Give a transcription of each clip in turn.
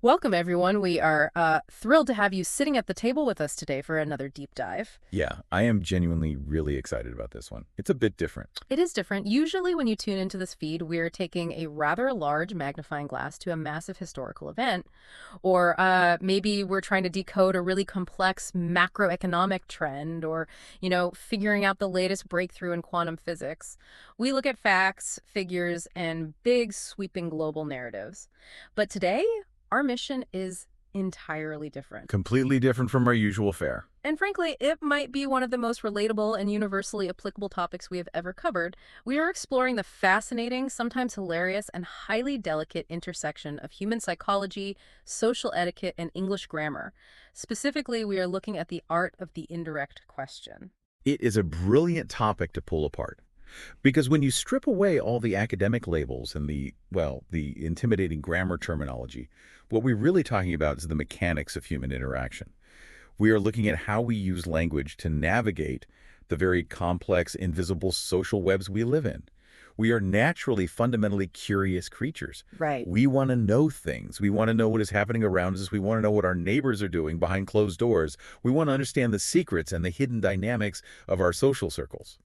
Welcome, everyone. We are thrilled to have you sitting at the table with us today for another deep dive. Yeah, I am genuinely really excited about this one. It's a bit different. It is different. Usually when you tune into this feed, we're taking a rather large magnifying glass to a massive historical event, or maybe we're trying to decode a really complex macroeconomic trend, or, figuring out the latest breakthrough in quantum physics. We look at facts, figures, and big, sweeping global narratives. But today, our mission is entirely different. Completely different from our usual fare. And frankly, it might be one of the most relatable and universally applicable topics we have ever covered. We are exploring the fascinating, sometimes hilarious, and highly delicate intersection of human psychology, social etiquette, and English grammar. Specifically, we are looking at the art of the indirect question. It is a brilliant topic to pull apart. Because when you strip away all the academic labels and the intimidating grammar terminology, what we're really talking about is the mechanics of human interaction. We are looking at how we use language to navigate the very complex, invisible social webs we live in. We are naturally fundamentally curious creatures. Right. We want to know things. We want to know what is happening around us. We want to know what our neighbors are doing behind closed doors. We want to understand the secrets and the hidden dynamics of our social circles.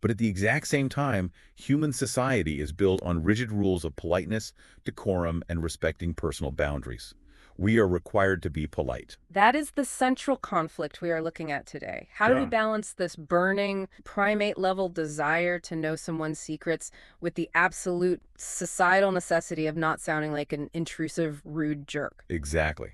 But at the exact same time, human society is built on rigid rules of politeness, decorum, and respecting personal boundaries. We are required to be polite. That is the central conflict we are looking at today. How do we Yeah. balance this burning, primate-level desire to know someone's secrets with the absolute societal necessity of not sounding like an intrusive, rude jerk? Exactly.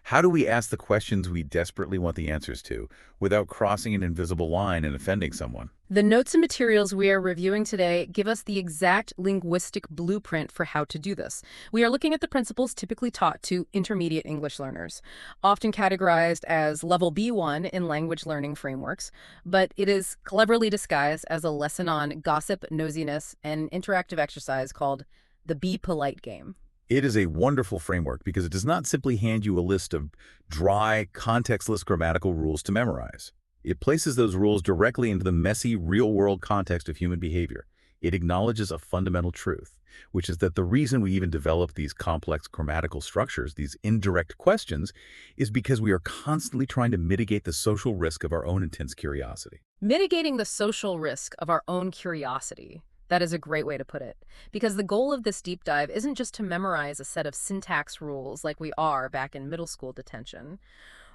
How do we ask the questions we desperately want the answers to without crossing an invisible line and offending someone? The notes and materials we are reviewing today give us the exact linguistic blueprint for how to do this. We are looking at the principles typically taught to intermediate English learners, often categorized as level B1 in language learning frameworks, but it is cleverly disguised as a lesson on gossip, nosiness, and interactive exercise called the Be Polite game. It is a wonderful framework because it does not simply hand you a list of dry, contextless grammatical rules to memorize. It places those rules directly into the messy, real-world context of human behavior. It acknowledges a fundamental truth, which is that the reason we even develop these complex grammatical structures, these indirect questions, is because we are constantly trying to mitigate the social risk of our own intense curiosity. Mitigating the social risk of our own curiosity. That is a great way to put it. Because the goal of this deep dive isn't just to memorize a set of syntax rules like we are back in middle school detention.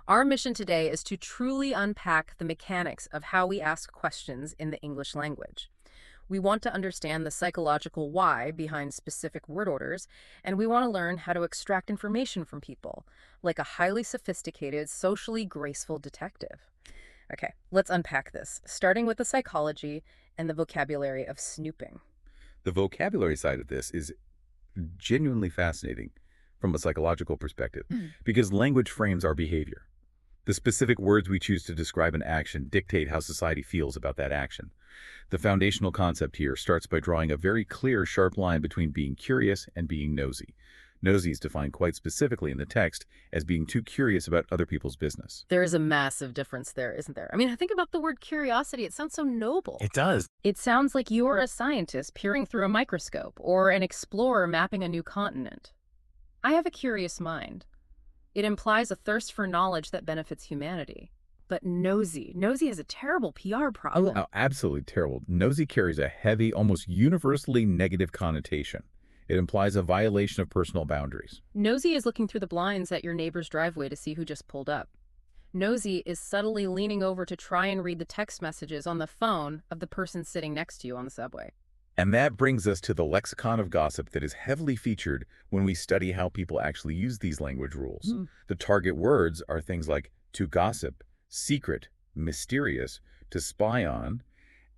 Our mission today is to truly unpack the mechanics of how we ask questions in the English language. We want to understand the psychological why behind specific word orders, and we want to learn how to extract information from people, like a highly sophisticated, socially graceful detective. Okay, let's unpack this, starting with the psychology and the vocabulary of snooping. The vocabulary side of this is genuinely fascinating from a psychological perspective because language frames our behavior. The specific words we choose to describe an action dictate how society feels about that action. The foundational concept here starts by drawing a very clear, sharp line between being curious and being nosy. Nosy is defined quite specifically in the text as being too curious about other people's business. There is a massive difference there, isn't there? I mean, think about the word curiosity. It sounds so noble. It does. It sounds like you're a scientist peering through a microscope or an explorer mapping a new continent. I have a curious mind. It implies a thirst for knowledge that benefits humanity. But nosy has a terrible PR problem. Oh, absolutely terrible. Nosy carries a heavy, almost universally negative connotation. It implies a violation of personal boundaries. Nosy is looking through the blinds at your neighbor's driveway to see who just pulled up. Nosy is subtly leaning over to try and read the text messages on the phone of the person sitting next to you on the subway. And that brings us to the lexicon of gossip that is heavily featured when we study how people actually use these language rules. The target words are things like to gossip, secret, mysterious, to spy on,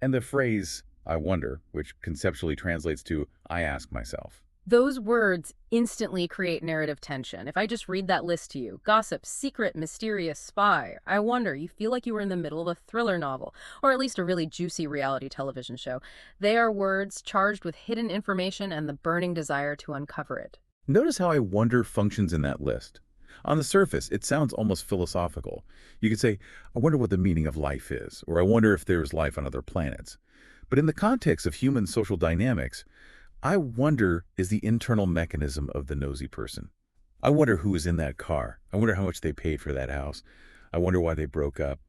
and the phrase, I wonder, which conceptually translates to, I ask myself. Those words instantly create narrative tension. If I just read that list to you, gossip, secret, mysterious, spy, I wonder, you feel like you were in the middle of a thriller novel, or at least a really juicy reality television show. They are words charged with hidden information and the burning desire to uncover it. Notice how I wonder functions in that list. On the surface, it sounds almost philosophical. You could say, I wonder what the meaning of life is, or I wonder if there's life on other planets. But in the context of human social dynamics, I wonder is the internal mechanism of the nosy person. I wonder who was in that car. I wonder how much they paid for that house. I wonder why they broke up.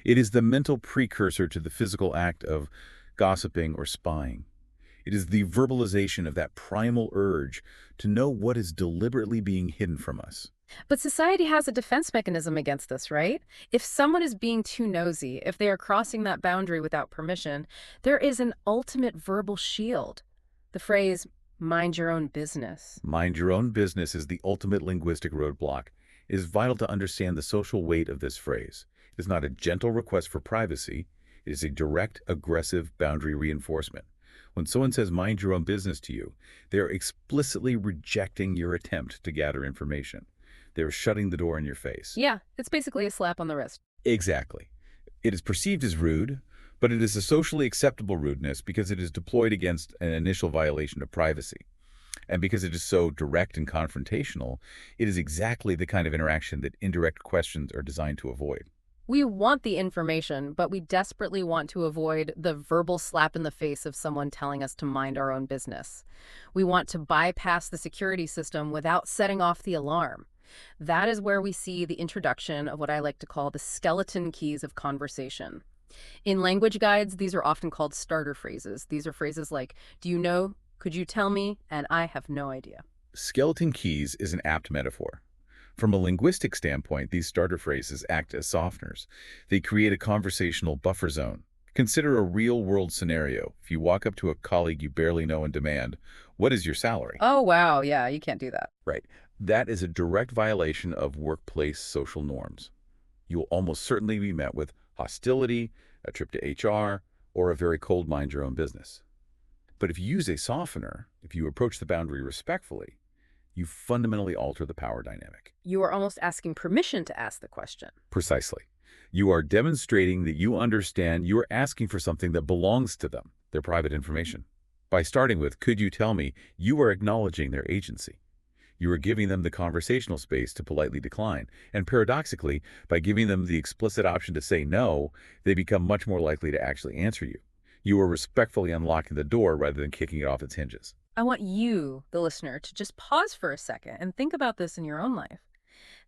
It is the mental precursor to the physical act of gossiping or spying. It is the verbalization of that primal urge to know what is deliberately being hidden from us. But society has a defense mechanism against this, right? If someone is being too nosy, if they are crossing that boundary without permission, there is an ultimate verbal shield. The phrase, mind your own business. Mind your own business is the ultimate linguistic roadblock. It is vital to understand the social weight of this phrase. It is not a gentle request for privacy. It is a direct, aggressive boundary reinforcement. When someone says mind your own business to you, they are explicitly rejecting your attempt to gather information. They are shutting the door in your face. Yeah, it's basically a slap on the wrist. Exactly. It is perceived as rude, but it is a socially acceptable rudeness because it is deployed against an initial violation of privacy. And because it is so direct and confrontational, it is exactly the kind of interaction that indirect questions are designed to avoid. We want the information, but we desperately want to avoid the verbal slap in the face of someone telling us to mind our own business. We want to bypass the security system without setting off the alarm. That is where we see the introduction of what I like to call the skeleton keys of conversation. In language guides, these are often called starter phrases. These are phrases like, do you know? Could you tell me? And I have no idea. Skeleton keys is an apt metaphor. From a linguistic standpoint, these starter phrases act as softeners. They create a conversational buffer zone. Consider a real-world scenario. If you walk up to a colleague you barely know and demand, "What is your salary?" Oh, wow. Yeah, you can't do that. Right. That is a direct violation of workplace social norms. You will almost certainly be met with hostility, a trip to HR, or a very cold mind your own business. But if you use a softener, if you approach the boundary respectfully, you fundamentally alter the power dynamic. You are almost asking permission to ask the question. Precisely. You are demonstrating that you understand you are asking for something that belongs to them, their private information. By starting with, could you tell me, you are acknowledging their agency. You are giving them the conversational space to politely decline. And paradoxically, by giving them the explicit option to say no, they become much more likely to actually answer you. You are respectfully unlocking the door rather than kicking it off its hinges. I want you, the listener, to just pause for a second and think about this in your own life.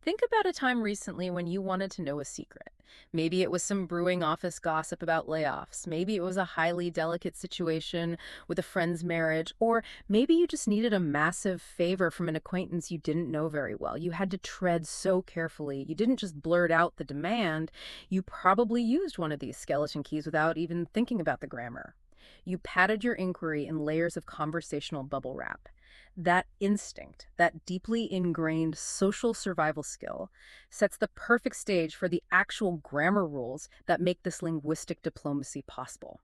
Think about a time recently when you wanted to know a secret. Maybe it was some brewing office gossip about layoffs. Maybe it was a highly delicate situation with a friend's marriage. Or maybe you just needed a massive favor from an acquaintance you didn't know very well. You had to tread so carefully. You didn't just blurt out the demand. You probably used one of these skeleton keys without even thinking about the grammar. You padded your inquiry in layers of conversational bubble wrap. That instinct, that deeply ingrained social survival skill, sets the perfect stage for the actual grammar rules that make this linguistic diplomacy possible.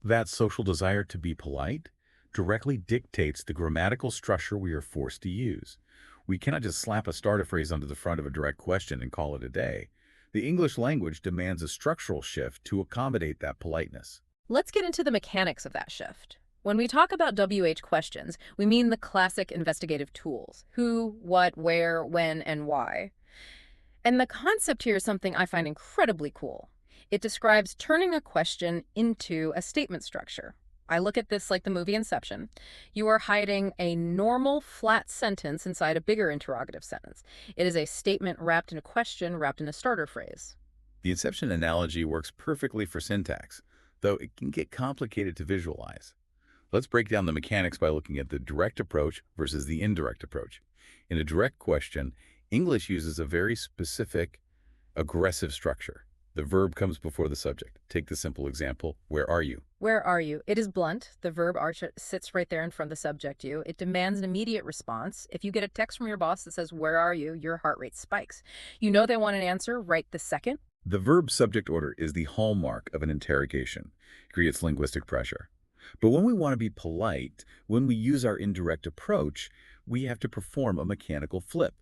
That social desire to be polite directly dictates the grammatical structure we are forced to use. We cannot just slap a starter phrase onto the front of a direct question and call it a day. The English language demands a structural shift to accommodate that politeness. Let's get into the mechanics of that shift. When we talk about WH questions, we mean the classic investigative tools: who, what, where, when, and why. And the concept here is something I find incredibly cool. It describes turning a question into a statement structure. I look at this like the movie Inception. You are hiding a normal, flat sentence inside a bigger interrogative sentence. It is a statement wrapped in a question, wrapped in a starter phrase. The Inception analogy works perfectly for syntax, though it can get complicated to visualize. Let's break down the mechanics by looking at the direct approach versus the indirect approach. In a direct question, English uses a very specific, aggressive structure. The verb comes before the subject. Take the simple example, where are you? Where are you? It is blunt. The verb sits right there in front of the subject you. It demands an immediate response. If you get a text from your boss that says, where are you? Your heart rate spikes. You know they want an answer right this second. The verb subject order is the hallmark of an interrogation. It creates linguistic pressure. But when we want to be polite, when we use our indirect approach, we have to perform a mechanical flip.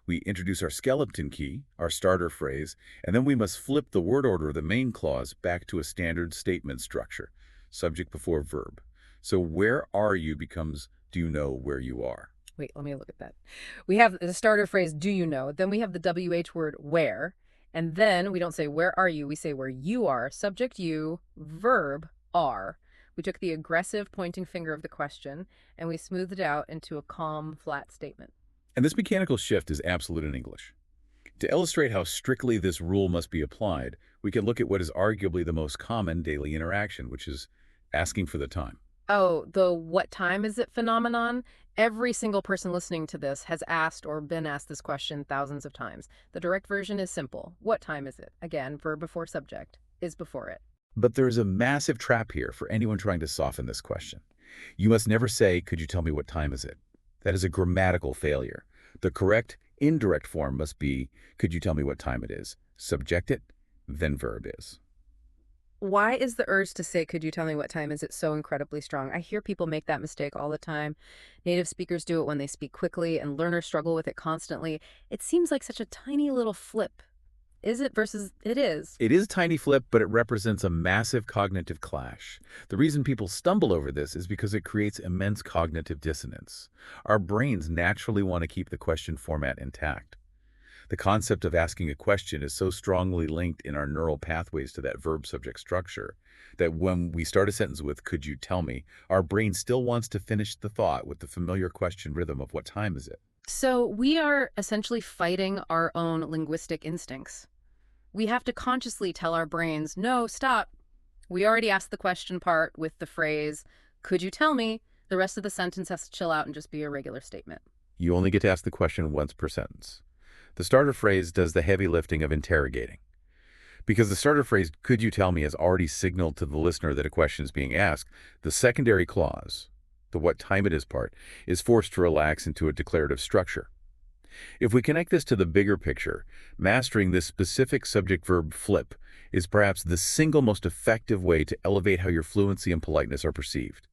We introduce our skeleton key, our starter phrase, and then we must flip the word order of the main clause back to a standard statement structure, subject before verb. So where are you becomes, do you know where you are? Wait, let me look at that. We have the starter phrase, do you know? Then we have the WH word, where. And then we don't say, where are you? We say, where you are, subject you, verb are. We took the aggressive pointing finger of the question and we smoothed it out into a calm, flat statement. And this mechanical shift is absolute in English. To illustrate how strictly this rule must be applied, we can look at what is arguably the most common daily interaction, which is asking for the time. Oh, the what time is it phenomenon? Every single person listening to this has asked or been asked this question thousands of times. The direct version is simple. What time is it? Again, verb before subject is before it. But there is a massive trap here for anyone trying to soften this question. You must never say, "Could you tell me what time is it?" That is a grammatical failure. The correct, indirect form must be, "Could you tell me what time it is?" Subject it, then verb is. Why is the urge to say, could you tell me what time is it so incredibly strong? I hear people make that mistake all the time. Native speakers do it when they speak quickly, and learners struggle with it constantly. It seems like such a tiny little flip. Is it versus it is? It is a tiny flip, but it represents a massive cognitive clash. The reason people stumble over this is because it creates immense cognitive dissonance. Our brains naturally want to keep the question format intact. The concept of asking a question is so strongly linked in our neural pathways to that verb-subject structure that when we start a sentence with, "Could you tell me?" our brain still wants to finish the thought with the familiar question rhythm of, "What time is it?" So we are essentially fighting our own linguistic instincts. We have to consciously tell our brains, no, stop. We already asked the question part with the phrase, could you tell me? The rest of the sentence has to chill out and just be a regular statement. You only get to ask the question once per sentence. The starter phrase does the heavy lifting of interrogating. Because the starter phrase, "Could you tell me?" has already signaled to the listener that a question is being asked, the secondary clause, the "what time it is" part, is forced to relax into a declarative structure. If we connect this to the bigger picture, mastering this specific subject-verb flip is perhaps the single most effective way to elevate how your fluency and politeness are perceived.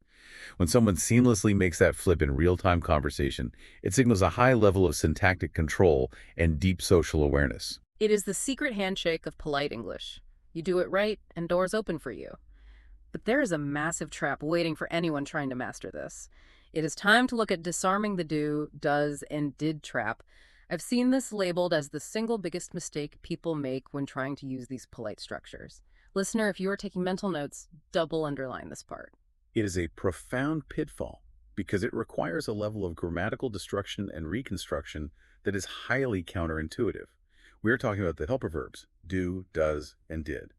When someone seamlessly makes that flip in real-time conversation, it signals a high level of syntactic control and deep social awareness. It is the secret handshake of polite English. You do it right, and doors open for you. But there is a massive trap waiting for anyone trying to master this. It is time to look at disarming the do, does, and did trap. I've seen this labeled as the single biggest mistake people make when trying to use these polite structures. Listener, if you are taking mental notes, double underline this part. It is a profound pitfall because it requires a level of grammatical destruction and reconstruction that is highly counterintuitive. We are talking about the helper verbs, do, does, and did.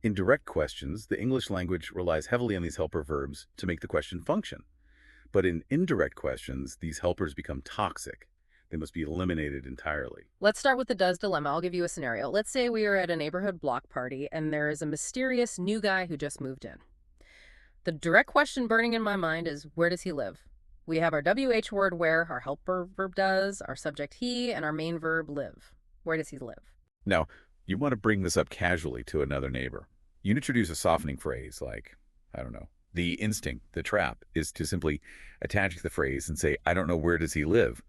In direct questions, the English language relies heavily on these helper verbs to make the question function. But in indirect questions, these helpers become toxic. They must be eliminated entirely. Let's start with the does dilemma. I'll give you a scenario. Let's say we are at a neighborhood block party and there is a mysterious new guy who just moved in. The direct question burning in my mind is, where does he live? We have our WH word where, our helper verb does, our subject he, and our main verb live. Where does he live? Now, you want to bring this up casually to another neighbor. You introduce a softening phrase like, I don't know, the instinct, the trap, is to simply attach the phrase and say, "I don't know, where does he live?"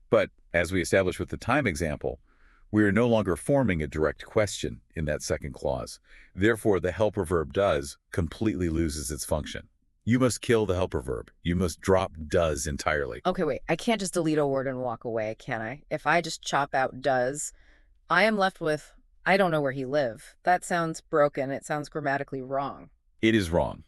But as we established with the time example, we are no longer forming a direct question in that second clause. Therefore, the helper verb does completely loses its function. You must kill the helper verb. You must drop does entirely. Okay, wait. I can't just delete a word and walk away, can I? If I just chop out does, I am left with, I don't know where he live. That sounds broken. It sounds grammatically wrong. It is wrong.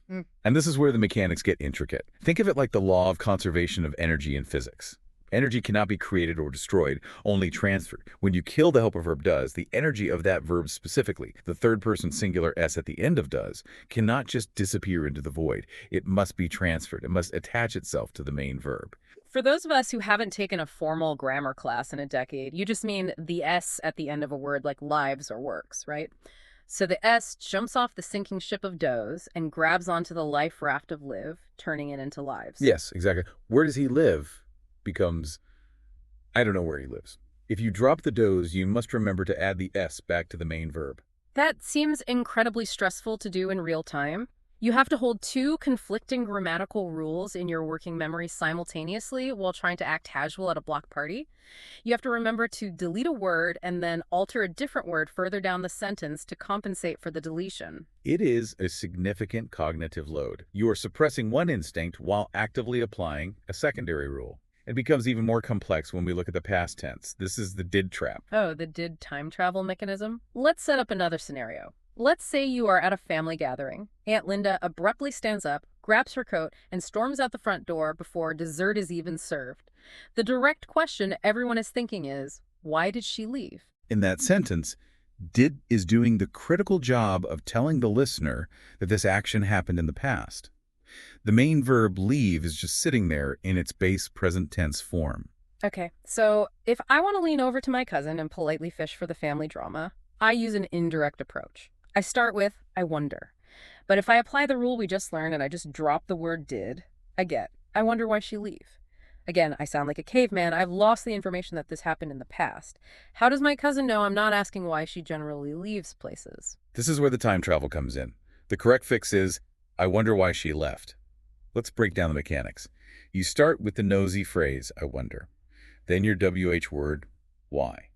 And this is where the mechanics get intricate. Think of it like the law of conservation of energy in physics. Energy cannot be created or destroyed, only transferred. When you kill the helper verb does, the energy of that verb specifically, the third person singular s at the end of does, cannot just disappear into the void. It must be transferred. It must attach itself to the main verb. For those of us who haven't taken a formal grammar class in a decade, you just mean the S at the end of a word like lives or works, right? So the S jumps off the sinking ship of does and grabs onto the life raft of live, turning it into lives. Yes, exactly. Where does he live becomes, I don't know where he lives. If you drop the does, you must remember to add the S back to the main verb. That seems incredibly stressful to do in real time. You have to hold two conflicting grammatical rules in your working memory simultaneously while trying to act casual at a block party. You have to remember to delete a word and then alter a different word further down the sentence to compensate for the deletion. It is a significant cognitive load. You are suppressing one instinct while actively applying a secondary rule. It becomes even more complex when we look at the past tense. This is the did trap. Oh, the did time travel mechanism? Let's set up another scenario. Let's say you are at a family gathering. Aunt Linda abruptly stands up, grabs her coat, and storms out the front door before dessert is even served. The direct question everyone is thinking is, why did she leave? In that sentence, did is doing the critical job of telling the listener that this action happened in the past. The main verb leave is just sitting there in its base present tense form. Okay, so if I want to lean over to my cousin and politely fish for the family drama, I use an indirect approach. I start with, I wonder. But if I apply the rule we just learned and I just drop the word did, I wonder why she leave. Again, I sound like a caveman. I've lost the information that this happened in the past. How does my cousin know I'm not asking why she generally leaves places? This is where the time travel comes in. The correct fix is, I wonder why she left. Let's break down the mechanics. You start with the nosy phrase, I wonder. Then your WH word, why.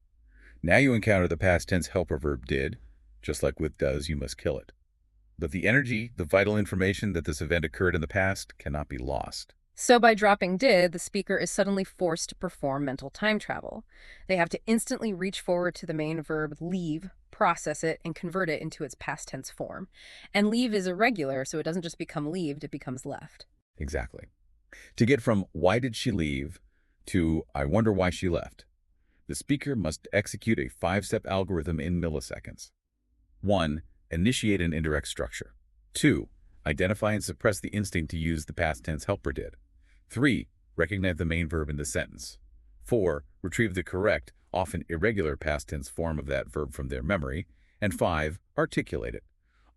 Now you encounter the past tense helper verb did. Just like with does, you must kill it. But the energy, the vital information that this event occurred in the past cannot be lost. So by dropping did, the speaker is suddenly forced to perform mental time travel. They have to instantly reach forward to the main verb leave, process it, and convert it into its past tense form. And leave is irregular, so it doesn't just become leaved, it becomes left. Exactly. To get from why did she leave to I wonder why she left, the speaker must execute a 5-step algorithm in milliseconds. 1. Initiate an indirect structure. 2. Identify and suppress the instinct to use the past tense helper did. 3. Recognize the main verb in the sentence. 4. Retrieve the correct, often irregular past tense form of that verb from their memory. And 5. Articulate it,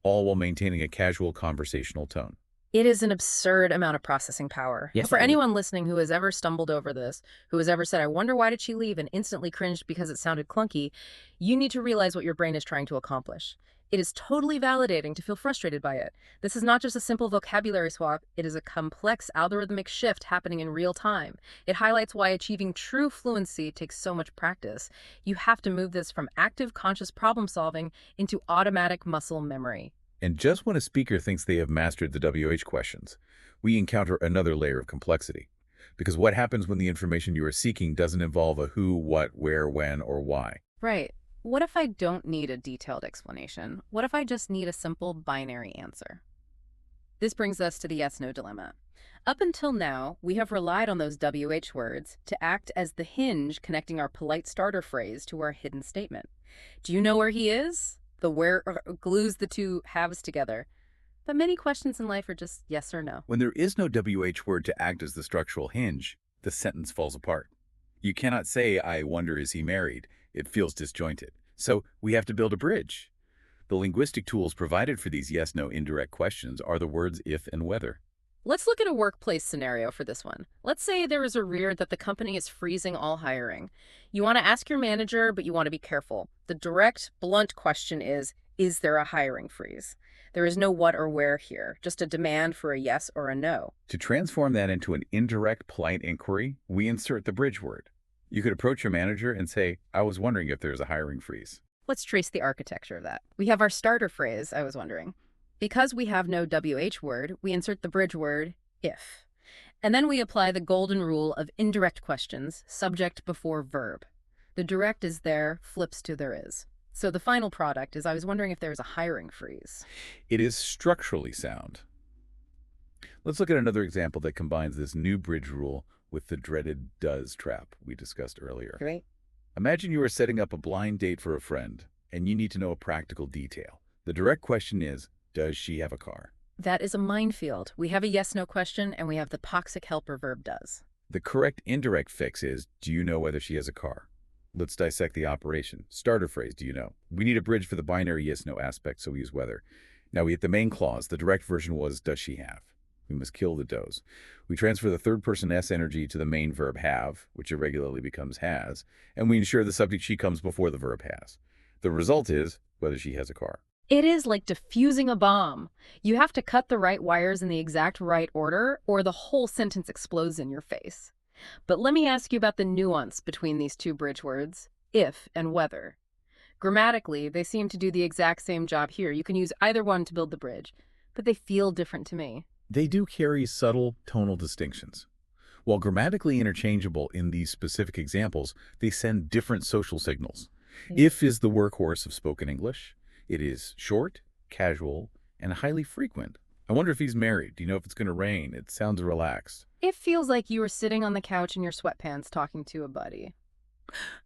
all while maintaining a casual conversational tone. It is an absurd amount of processing power. Yes, For it is. anyone listening who has ever stumbled over this, who has ever said, I wonder why did she leave, and instantly cringed because it sounded clunky, you need to realize what your brain is trying to accomplish. It is totally validating to feel frustrated by it. This is not just a simple vocabulary swap, it is a complex algorithmic shift happening in real time. It highlights why achieving true fluency takes so much practice. You have to move this from active conscious problem solving into automatic muscle memory. And just when a speaker thinks they have mastered the WH questions, we encounter another layer of complexity. Because what happens when the information you are seeking doesn't involve a who, what, where, when, or why? Right. What if I don't need a detailed explanation? What if I just need a simple binary answer? This brings us to the yes-no dilemma. Up until now, we have relied on those WH words to act as the hinge connecting our polite starter phrase to our hidden statement. Do you know where he is? The where glues the two halves together. But many questions in life are just yes or no. When there is no WH word to act as the structural hinge, the sentence falls apart. You cannot say, I wonder is he married? It feels disjointed. So we have to build a bridge. The linguistic tools provided for these yes-no indirect questions are the words if and whether. Let's look at a workplace scenario for this one. Let's say there is a rear that the company is freezing all hiring. You want to ask your manager, but you want to be careful. The direct, blunt question is there a hiring freeze? There is no what or where here, just a demand for a yes or a no. To transform that into an indirect, polite inquiry, we insert the bridge word. You could approach your manager and say, I was wondering if there's a hiring freeze. Let's trace the architecture of that. We have our starter phrase, I was wondering. Because we have no WH word, we insert the bridge word, if. And then we apply the golden rule of indirect questions, subject before verb. The direct is there, flips to there is. So the final product is, I was wondering if there's a hiring freeze. It is structurally sound. Let's look at another example that combines this new bridge rule with the dreaded does trap we discussed earlier. Great. Imagine you are setting up a blind date for a friend, and you need to know a practical detail. The direct question is, does she have a car? That is a minefield. We have a yes-no question, and we have the toxic helper verb does. The correct indirect fix is, do you know whether she has a car? Let's dissect the operation. Starter phrase, do you know? We need a bridge for the binary yes-no aspect, so we use whether. Now we hit the main clause. The direct version was, does she have? We must kill the does. We transfer the third person S energy to the main verb have, which irregularly becomes has, and we ensure the subject she comes before the verb has. The result is whether she has a car. It is like diffusing a bomb. You have to cut the right wires in the exact right order, or the whole sentence explodes in your face. But let me ask you about the nuance between these two bridge words, if and whether. Grammatically, they seem to do the exact same job here. You can use either one to build the bridge, but they feel different to me. They do carry subtle tonal distinctions. While grammatically interchangeable in these specific examples, they send different social signals. If is the workhorse of spoken English. It is short, casual, and highly frequent, I wonder if he's married. Do you know if it's going to rain? It sounds relaxed. It feels like you were sitting on the couch in your sweatpants talking to a buddy.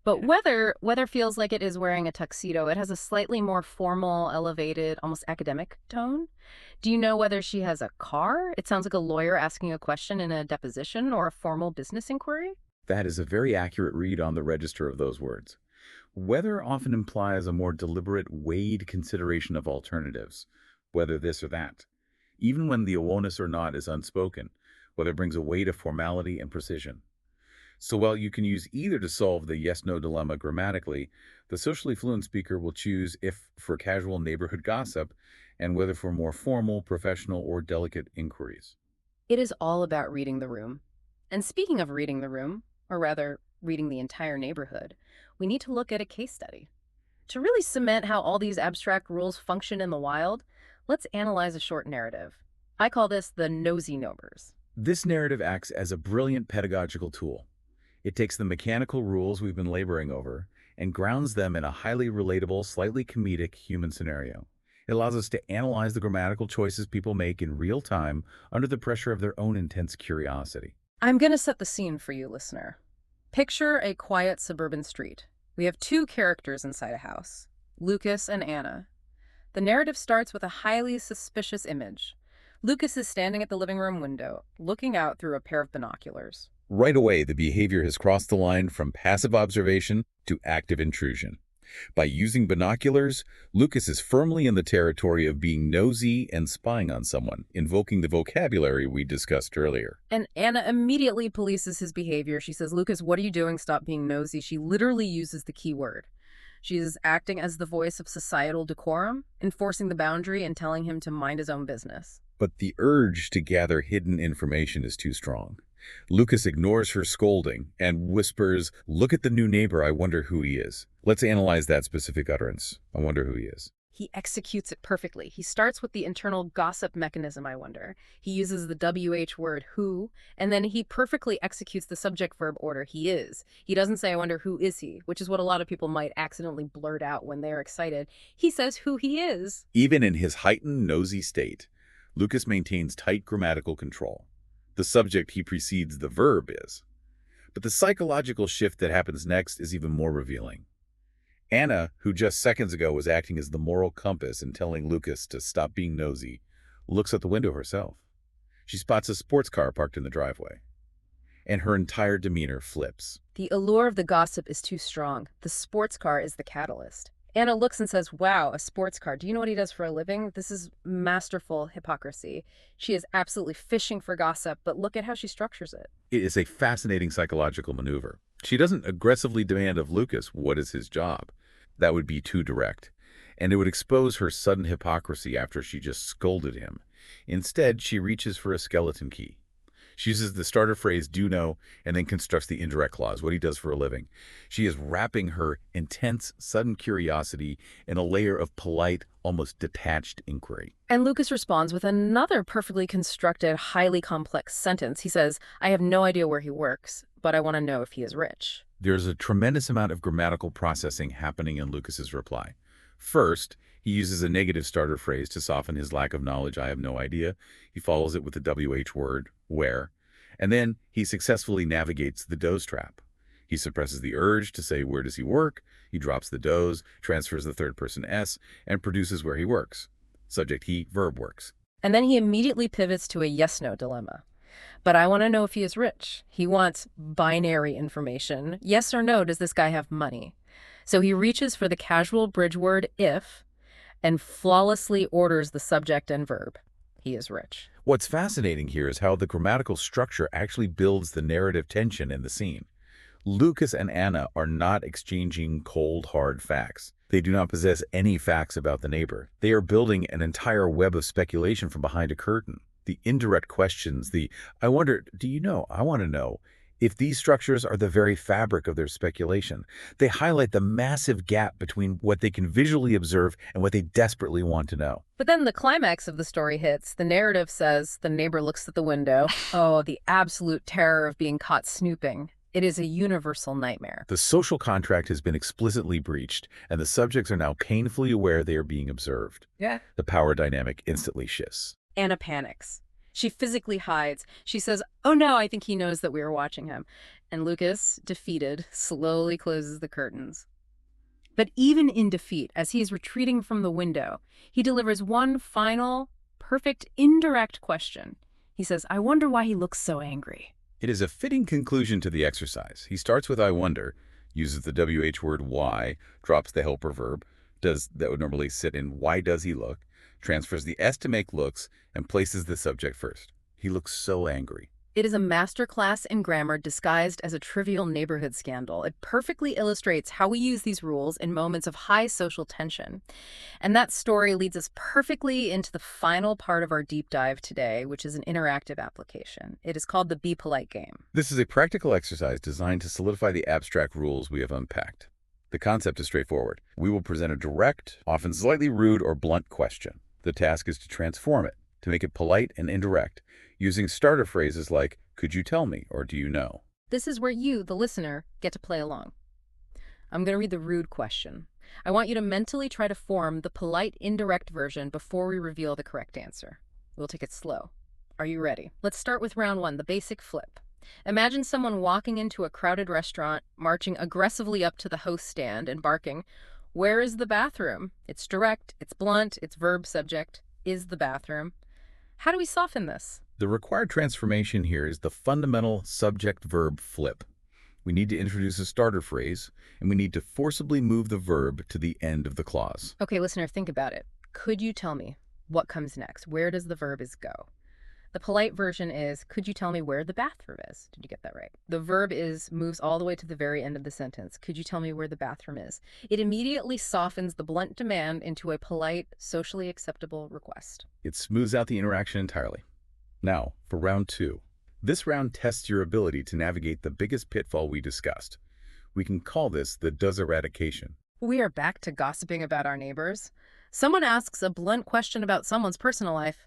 But weather feels like it is wearing a tuxedo. It has a slightly more formal, elevated, almost academic tone. Do you know whether she has a car? It sounds like a lawyer asking a question in a deposition or a formal business inquiry. That is a very accurate read on the register of those words. Whether often implies a more deliberate, weighed consideration of alternatives, whether this or that. Even when the awareness or not is unspoken, whether brings a weight of formality and precision. So while you can use either to solve the yes-no dilemma grammatically, the socially fluent speaker will choose if for casual neighborhood gossip and whether for more formal, professional, or delicate inquiries. It is all about reading the room. And speaking of reading the room, or rather, reading the entire neighborhood, we need to look at a case study. To really cement how all these abstract rules function in the wild, let's analyze a short narrative. I call this the nosy neighbors. This narrative acts as a brilliant pedagogical tool. It takes the mechanical rules we've been laboring over and grounds them in a highly relatable, slightly comedic human scenario. It allows us to analyze the grammatical choices people make in real time under the pressure of their own intense curiosity. I'm going to set the scene for you, listener. Picture a quiet suburban street. We have two characters inside a house, Lucas and Anna. The narrative starts with a highly suspicious image. Lucas is standing at the living room window, looking out through a pair of binoculars. Right away, the behavior has crossed the line from passive observation to active intrusion. By using binoculars, Lucas is firmly in the territory of being nosy and spying on someone, invoking the vocabulary we discussed earlier. And Anna immediately polices his behavior. She says, Lucas, what are you doing? Stop being nosy. She literally uses the key word. She is acting as the voice of societal decorum, enforcing the boundary and telling him to mind his own business. But the urge to gather hidden information is too strong. Lucas ignores her scolding and whispers, "Look at the new neighbor, I wonder who he is." Let's analyze that specific utterance. I wonder who he is. He executes it perfectly. He starts with the internal gossip mechanism, I wonder. He uses the WH word, who, and then he perfectly executes the subject-verb order, he is. He doesn't say, I wonder who is he, which is what a lot of people might accidentally blurt out when they're excited. He says who he is. Even in his heightened, nosy state, Lucas maintains tight grammatical control. The subject he precedes the verb is. But the psychological shift that happens next is even more revealing. Anna, who just seconds ago was acting as the moral compass and telling Lucas to stop being nosy, looks out the window herself. She spots a sports car parked in the driveway, and her entire demeanor flips. The allure of the gossip is too strong. The sports car is the catalyst. Anna looks and says, wow, a sports car. Do you know what he does for a living? This is masterful hypocrisy. She is absolutely fishing for gossip, but look at how she structures it. It is a fascinating psychological maneuver. She doesn't aggressively demand of Lucas what is his job. That would be too direct, and it would expose her sudden hypocrisy after she just scolded him. Instead, she reaches for a skeleton key. She uses the starter phrase, do know, and then constructs the indirect clause, what he does for a living. She is wrapping her intense, sudden curiosity in a layer of polite, almost detached inquiry. And Lucas responds with another perfectly constructed, highly complex sentence. He says, I have no idea where he works, but I want to know if he is rich. There's a tremendous amount of grammatical processing happening in Lucas's reply. First, he uses a negative starter phrase to soften his lack of knowledge, I have no idea. He follows it with the WH word, where. And then he successfully navigates the does trap. He suppresses the urge to say where does he work, he drops the does, transfers the third person S, and produces where he works. Subject he, verb works. And then he immediately pivots to a yes-no dilemma. But I want to know if he is rich. He wants binary information. Yes or no, does this guy have money? So he reaches for the casual bridge word if and flawlessly orders the subject and verb. He is rich. What's fascinating here is how the grammatical structure actually builds the narrative tension in the scene. Lucas and Anna are not exchanging cold, hard facts. They do not possess any facts about the neighbor. They are building an entire web of speculation from behind a curtain. The indirect questions, the I wonder, do you know, I want to know, if these structures are the very fabric of their speculation. They highlight the massive gap between what they can visually observe and what they desperately want to know. But then the climax of the story hits. The narrative says the neighbor looks at the window. Oh, the absolute terror of being caught snooping. It is a universal nightmare. The social contract has been explicitly breached, and the subjects are now painfully aware they are being observed. Yeah. The power dynamic instantly shifts. Anna panics. She physically hides. She says, "Oh no, I think he knows that we are watching him." And Lucas, defeated, slowly closes the curtains. But even in defeat, as he is retreating from the window, he delivers one final, perfect, indirect question. He says, "I wonder why he looks so angry." It is a fitting conclusion to the exercise. He starts with I wonder, uses the WH word why, drops the helper verb, that would normally sit in why does he look, transfers the S to make looks, and places the subject first. He looks so angry. It is a masterclass in grammar disguised as a trivial neighborhood scandal. It perfectly illustrates how we use these rules in moments of high social tension. And that story leads us perfectly into the final part of our deep dive today, which is an interactive application. It is called the Be Polite game. This is a practical exercise designed to solidify the abstract rules we have unpacked. The concept is straightforward. We will present a direct, often slightly rude or blunt question. The task is to transform it, to make it polite and indirect, using starter phrases like, could you tell me, or do you know? This is where you, the listener, get to play along. I'm going to read the rude question. I want you to mentally try to form the polite, indirect version before we reveal the correct answer. We'll take it slow. Are you ready? Let's start with round one, the basic flip. Imagine someone walking into a crowded restaurant, marching aggressively up to the host stand and barking, "Where is the bathroom?" It's direct, it's blunt, it's verb subject, is the bathroom. How do we soften this? The required transformation here is the fundamental subject-verb flip. We need to introduce a starter phrase, and we need to forcibly move the verb to the end of the clause. Okay, listener, think about it. Could you tell me what comes next? Where does the verb is go? The polite version is, could you tell me where the bathroom is? Did you get that right? The verb is moves all the way to the very end of the sentence. Could you tell me where the bathroom is? It immediately softens the blunt demand into a polite, socially acceptable request. It smooths out the interaction entirely. Now, for round two. This round tests your ability to navigate the biggest pitfall we discussed. We can call this the does eradication. We are back to gossiping about our neighbors. Someone asks a blunt question about someone's personal life.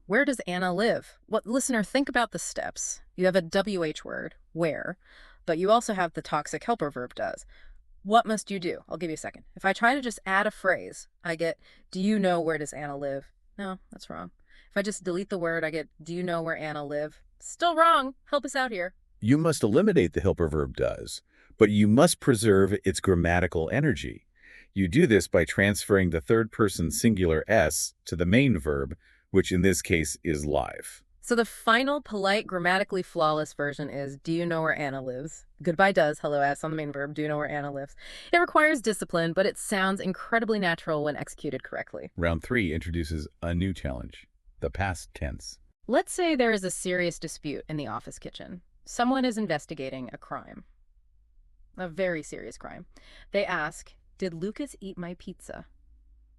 Where does Anna live? What, listener, think about the steps. You have a WH word, where, but you also have the toxic helper verb does. What must you do? I'll give you a second. If I try to just add a phrase, I get, do you know where does Anna live? No, that's wrong. If I just delete the word, I get, do you know where Anna live? Still wrong. Help us out here. You must eliminate the helper verb does, but you must preserve its grammatical energy. You do this by transferring the third person singular S to the main verb, which in this case is live. So the final, polite, grammatically flawless version is, do you know where Anna lives? Goodbye does, hello S on the main verb, do you know where Anna lives? It requires discipline, but it sounds incredibly natural when executed correctly. Round three introduces a new challenge, the past tense. Let's say there is a serious dispute in the office kitchen. Someone is investigating a crime. A very serious crime. They ask, did Lucas eat my pizza?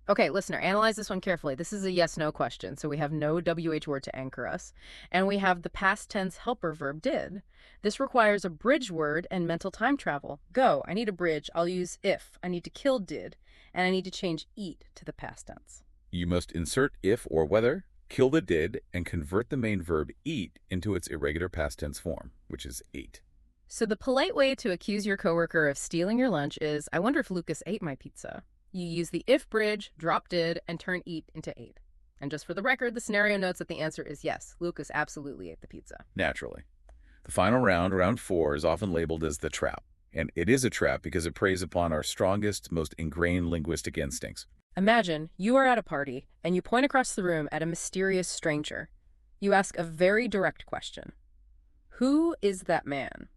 Okay, listener, analyze this one carefully. This is a yes-no question, so we have no WH word to anchor us. And we have the past tense helper verb did. This requires a bridge word and mental time travel. Go, I need a bridge. I'll use if. I need to kill did. And I need to change eat to the past tense. You must insert if or whether, kill the did, and convert the main verb eat into its irregular past tense form, which is ate. So the polite way to accuse your coworker of stealing your lunch is, I wonder if Lucas ate my pizza. You use the if bridge, drop did, and turn eat into ate. And just for the record, the scenario notes that the answer is yes, Lucas absolutely ate the pizza. Naturally. The final round, round four, is often labeled as the trap. And it is a trap because it preys upon our strongest, most ingrained linguistic instincts. Imagine you are at a party and you point across the room at a mysterious stranger. You ask a very direct question. Who is that man?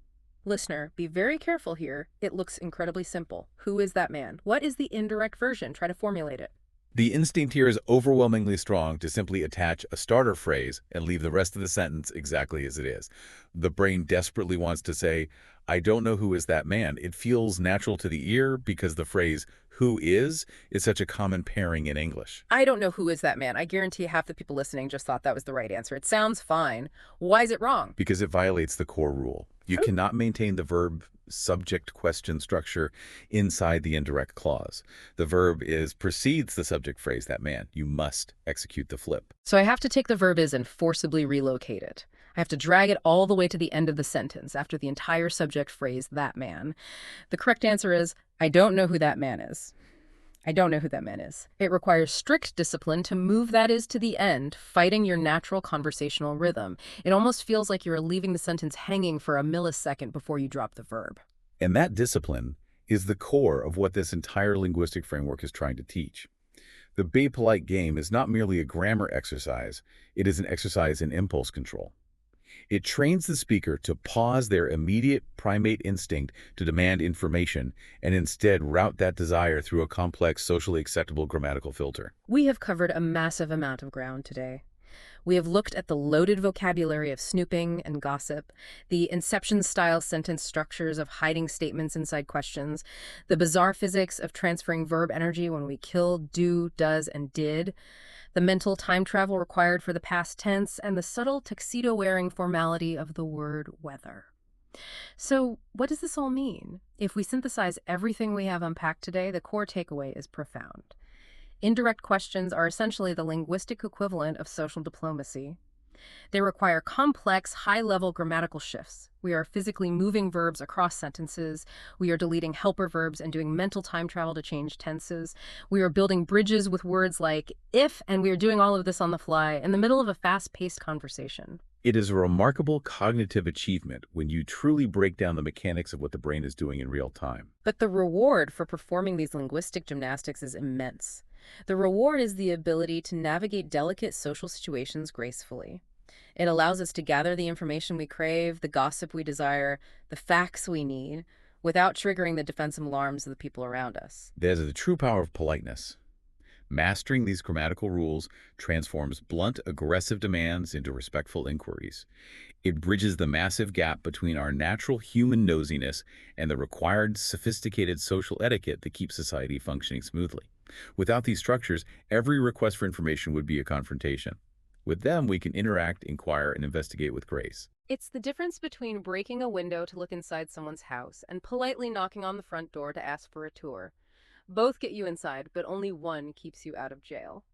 Listener, be very careful here. It looks incredibly simple. Who is that man? What is the indirect version? Try to formulate it. The instinct here is overwhelmingly strong to simply attach a starter phrase and leave the rest of the sentence exactly as it is. The brain desperately wants to say, I don't know who is that man. It feels natural to the ear because the phrase who is such a common pairing in English. I don't know who is that man. I guarantee half the people listening just thought that was the right answer. It sounds fine. Why is it wrong? Because it violates the core rule. You cannot maintain the verb subject question structure inside the indirect clause. The verb precedes the subject phrase, that man. You must execute the flip. So I have to take the verb is and forcibly relocate it. I have to drag it all the way to the end of the sentence after the entire subject phrase, that man. The correct answer is, I don't know who that man is. I don't know who that man is. It requires strict discipline to move that is to the end, fighting your natural conversational rhythm. It almost feels like you're leaving the sentence hanging for a millisecond before you drop the verb. And that discipline is the core of what this entire linguistic framework is trying to teach. The Be Polite game is not merely a grammar exercise, it is an exercise in impulse control. It trains the speaker to pause their immediate primate instinct to demand information and instead route that desire through a complex, socially acceptable grammatical filter. We have covered a massive amount of ground today. We have looked at the loaded vocabulary of snooping and gossip, the Inception-style sentence structures of hiding statements inside questions, the bizarre physics of transferring verb energy when we kill, do, does, and did, the mental time travel required for the past tense, and the subtle tuxedo-wearing formality of the word weather. So, what does this all mean? If we synthesize everything we have unpacked today, the core takeaway is profound. Indirect questions are essentially the linguistic equivalent of social diplomacy. They require complex, high-level grammatical shifts. We are physically moving verbs across sentences. We are deleting helper verbs and doing mental time travel to change tenses. We are building bridges with words like if, and we are doing all of this on the fly in the middle of a fast-paced conversation. It is a remarkable cognitive achievement when you truly break down the mechanics of what the brain is doing in real time. But the reward for performing these linguistic gymnastics is immense. The reward is the ability to navigate delicate social situations gracefully. It allows us to gather the information we crave, the gossip we desire, the facts we need, without triggering the defensive alarms of the people around us. There's the true power of politeness. Mastering these grammatical rules transforms blunt, aggressive demands into respectful inquiries. It bridges the massive gap between our natural human nosiness and the required sophisticated social etiquette that keeps society functioning smoothly. Without these structures, every request for information would be a confrontation. With them, we can interact, inquire, and investigate with grace. It's the difference between breaking a window to look inside someone's house and politely knocking on the front door to ask for a tour. Both get you inside, but only one keeps you out of jail.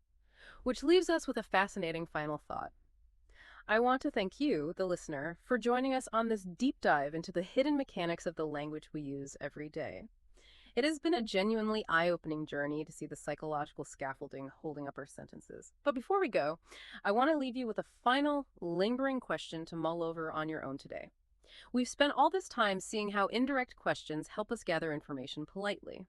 Which leaves us with a fascinating final thought. I want to thank you, the listener, for joining us on this deep dive into the hidden mechanics of the language we use every day. It has been a genuinely eye-opening journey to see the psychological scaffolding holding up our sentences. But before we go, I want to leave you with a final, lingering question to mull over on your own today. We've spent all this time seeing how indirect questions help us gather information politely.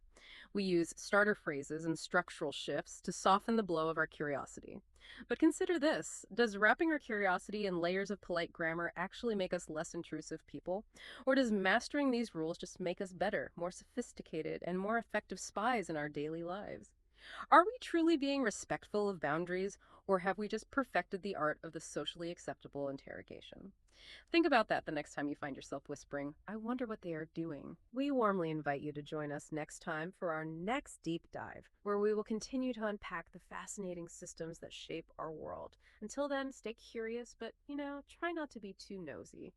We use starter phrases and structural shifts to soften the blow of our curiosity. But consider this: does wrapping our curiosity in layers of polite grammar actually make us less intrusive people? Or does mastering these rules just make us better, more sophisticated, and more effective spies in our daily lives? Are we truly being respectful of boundaries, or have we just perfected the art of the socially acceptable interrogation? Think about that the next time you find yourself whispering, "I wonder what they are doing." We warmly invite you to join us next time for our next deep dive, where we will continue to unpack the fascinating systems that shape our world. Until then, stay curious, but, try not to be too nosy.